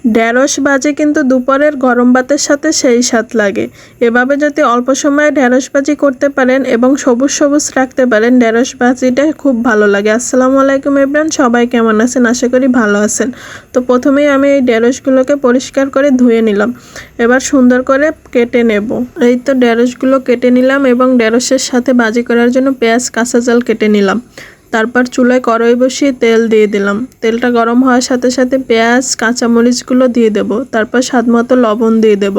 ঢেঁড়স ভাজি কিন্তু দুপুরের গরম ভাতের সাথে সেই স্বাদ লাগে। এভাবে যদি অল্প সময়ে ঢেঁড়স ভাজি করতে পারেন এবং সবুজ সবুজ রাখতে পারেন, ঢেঁড়স ভাজিটা খুব ভালো লাগে। আসসালামু আলাইকুম এভরিওয়ান, সবাই কেমন আছেন? আশা করি ভালো আছেন। তো প্রথমেই আমি এই ঢেঁড়সগুলোকে পরিষ্কার করে ধুয়ে নিলাম। এবার সুন্দর করে কেটে নেব। এই তো ঢেঁড়সগুলো কেটে নিলাম এবং ঢেঁড়সের সাথে ভাজি করার জন্য পেঁয়াজ কাঁচা ঝাল কেটে নিলাম। তারপর চুলায় কড়াই বসিয়ে তেল দিয়ে দিলাম। তেলটা গরম হওয়ার সাথে সাথে পেঁয়াজ কাঁচামরিচগুলো দিয়ে দেব। তারপর স্বাদমতো লবণ দিয়ে দেব।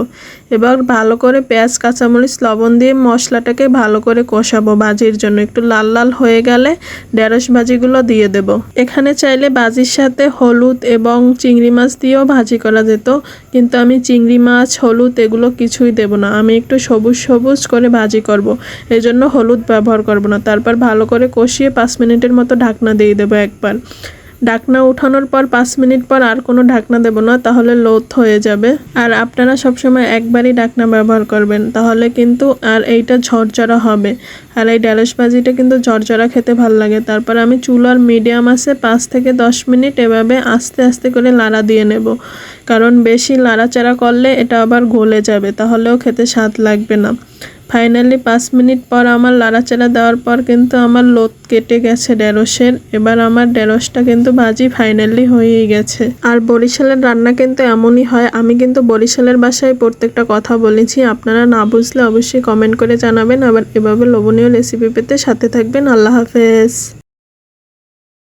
এবার ভালো করে পেঁয়াজ কাঁচামরিচ লবণ দিয়ে মশলাটাকে ভালো করে কষাবো ভাজির জন্য। একটু লাল লাল হয়ে গেলে ঢেঁড়স ভাজিগুলো দিয়ে দেব। এখানে চাইলে ভাজির সাথে হলুদ এবং চিংড়ি মাছ দিয়েও ভাজি করা যেত, কিন্তু আমি চিংড়ি মাছ হলুদ এগুলো কিছুই দেব না। আমি একটু সবুজ সবুজ করে ভাজি করব, এই জন্য হলুদ ব্যবহার করব না। তারপর ভালো করে কষিয়ে 5 মিনিটের মতো ঢাকনা দিয়ে দেবো একবার। ঢাকনা উঠানোর পর 5 মিনিট পর আর কোনো ঢাকনা দেব না, তাহলে লোথ হয়ে যাবে। আর আপনারা সবসময় একবারই ঢাকনা ব্যবহার করবেন, তাহলে কিন্তু আর এইটা ঝরঝরা হবে। আর এই ঢেঁড়স ভাজিটা কিন্তু ঝরঝরা খেতে ভালো লাগে। তারপর আমি চুলার মিডিয়াম আছে 5 থেকে 10 মিনিট এভাবে আস্তে আস্তে করে লাড়া দিয়ে নেব, কারণ বেশি লাড়াচাড়া করলে এটা আবার গলে যাবে, তাহলেও খেতে স্বাদ লাগবে না। ফাইনালি 5 মিনিট পর আমার লাড়াচাড়া দেওয়ার পর কিন্তু আমার লোদ কেটে গেছে ঢেঁড়সের। এবার আমার ঢেঁড়সটা কিন্তু ভাজি ফাইনালি হয়েই গেছে। আর বরিশালের রান্না কিন্তু এমনই হয়। আমি কিন্তু বরিশালের ভাষায় প্রত্যেকটা কথা বলেছি, আপনারা না বুঝলে অবশ্যই কমেন্ট করে জানাবেন। আবার এভাবে লোভনীয় রেসিপি পেতে সাথে থাকবেন। আল্লাহ হাফেজ।